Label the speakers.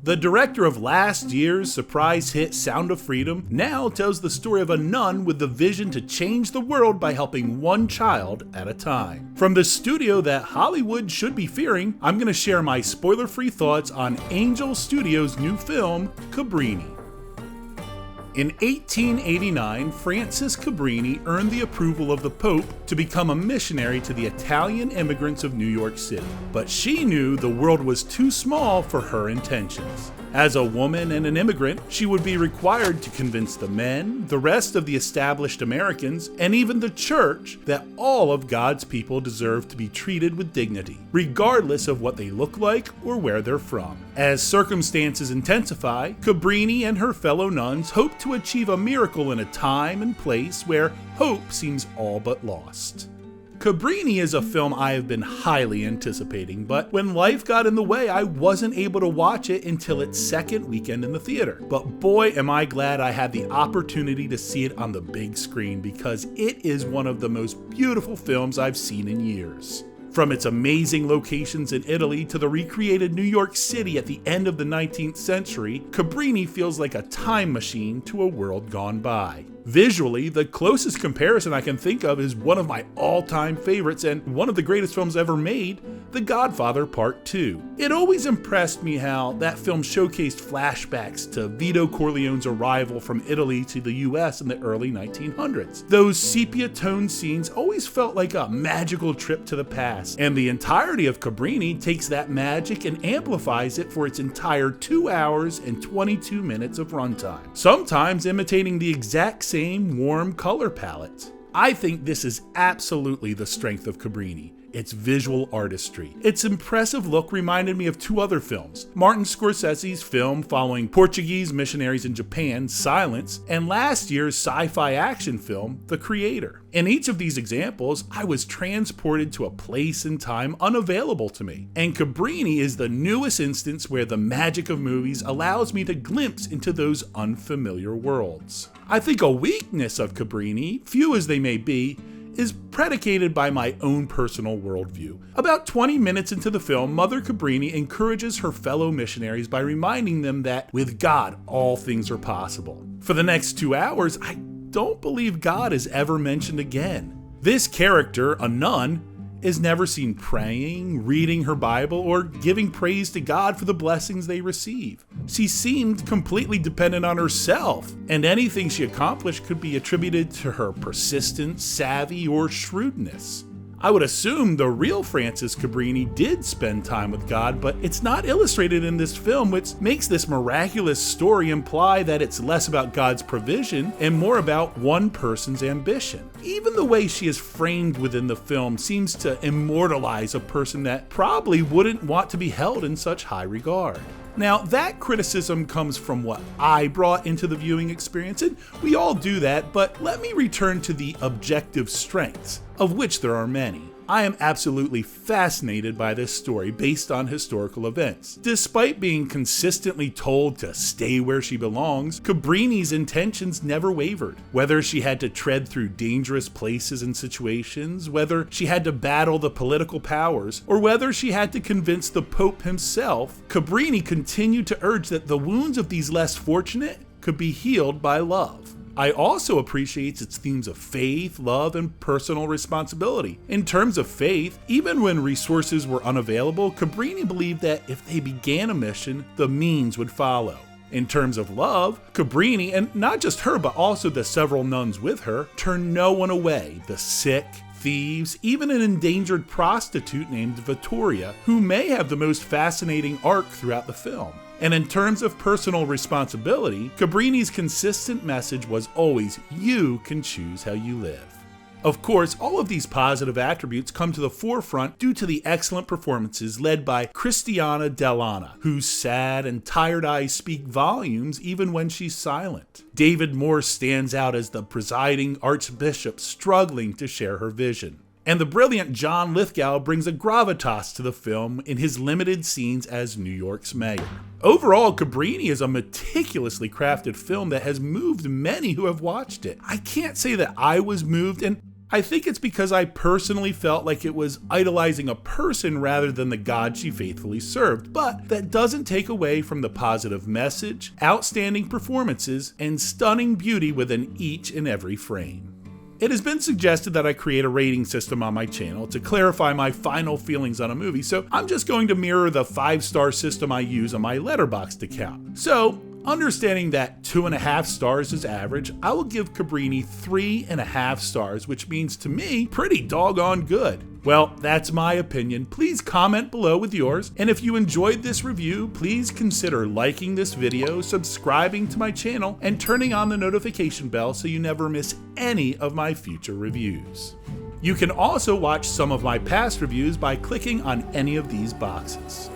Speaker 1: The director of last year's surprise hit Sound of Freedom now tells the story of a nun with the vision to change the world by helping one child at a time. From the studio that Hollywood should be fearing, I'm going to share my spoiler-free thoughts on Angel Studios' new film, Cabrini. In 1889, Francis Cabrini earned the approval of the Pope to become a missionary to the Italian immigrants of New York City. But she knew the world was too small for her intentions. As a woman and an immigrant, she would be required to convince the men, the rest of the established Americans, and even the church that all of God's people deserve to be treated with dignity, regardless of what they look like or where they're from. As circumstances intensify, Cabrini and her fellow nuns hope to achieve a miracle in a time and place where hope seems all but lost. Cabrini is a film I have been highly anticipating, but when life got in the way, I wasn't able to watch it until its second weekend in the theater. But boy, am I glad I had the opportunity to see it on the big screen, because it is one of the most beautiful films I've seen in years. From its amazing locations in Italy to the recreated New York City at the end of the 19th century, Cabrini feels like a time machine to a world gone by. Visually, the closest comparison I can think of is one of my all-time favorites and one of the greatest films ever made, The Godfather Part 2. It always impressed me how that film showcased flashbacks to Vito Corleone's arrival from Italy to the US in the early 1900s. Those sepia-toned scenes always felt like a magical trip to the past, and the entirety of Cabrini takes that magic and amplifies it for its entire 2 hours and 22 minutes of runtime, sometimes imitating the exact same warm color palette. I think this is absolutely the strength of Cabrini. Its visual artistry. Its impressive look reminded me of two other films: Martin Scorsese's film following Portuguese missionaries in Japan, Silence, and last year's sci-fi action film, The Creator. In each of these examples, I was transported to a place and time unavailable to me. And Cabrini is the newest instance where the magic of movies allows me to glimpse into those unfamiliar worlds. I think a weakness of Cabrini, few as they may be, is predicated by my own personal worldview. About 20 minutes into the film, Mother Cabrini encourages her fellow missionaries by reminding them that with God, all things are possible. For the next 2 hours, I don't believe God is ever mentioned again. This character, a nun, is never seen praying, reading her Bible, or giving praise to God for the blessings they receive. She seemed completely dependent on herself, and anything she accomplished could be attributed to her persistence, savvy, or shrewdness. I would assume the real Francis Cabrini did spend time with God, but it's not illustrated in this film, which makes this miraculous story imply that it's less about God's provision and more about one person's ambition. Even the way she is framed within the film seems to immortalize a person that probably wouldn't want to be held in such high regard. Now, that criticism comes from what I brought into the viewing experience, and we all do that, but let me return to the objective strengths, of which there are many. I am absolutely fascinated by this story based on historical events. Despite being consistently told to stay where she belongs, Cabrini's intentions never wavered. Whether she had to tread through dangerous places and situations, whether she had to battle the political powers, or whether she had to convince the Pope himself, Cabrini continued to urge that the wounds of these less fortunate could be healed by love. I also appreciate its themes of faith, love, and personal responsibility. In terms of faith, even when resources were unavailable, Cabrini believed that if they began a mission, the means would follow. In terms of love, Cabrini, and not just her but also the several nuns with her, turned no one away: the sick, thieves, even an endangered prostitute named Vittoria, who may have the most fascinating arc throughout the film. And in terms of personal responsibility, Cabrini's consistent message was always, you can choose how you live. Of course, all of these positive attributes come to the forefront due to the excellent performances led by Cristiana Dell'Anna, whose sad and tired eyes speak volumes even when she's silent. David Moore stands out as the presiding archbishop struggling to share her vision. And the brilliant John Lithgow brings a gravitas to the film in his limited scenes as New York's mayor. Overall, Cabrini is a meticulously crafted film that has moved many who have watched it. I can't say that I was moved, and I think it's because I personally felt like it was idolizing a person rather than the God she faithfully served, but that doesn't take away from the positive message, outstanding performances, and stunning beauty within each and every frame. It has been suggested that I create a rating system on my channel to clarify my final feelings on a movie, so I'm just going to mirror the 5-star system I use on my Letterboxd account. So, understanding that 2.5 stars is average, I will give Cabrini 3.5 stars, which means to me, pretty doggone good. Well, that's my opinion. Please comment below with yours, and if you enjoyed this review, please consider liking this video, subscribing to my channel, and turning on the notification bell so you never miss any of my future reviews. You can also watch some of my past reviews by clicking on any of these boxes.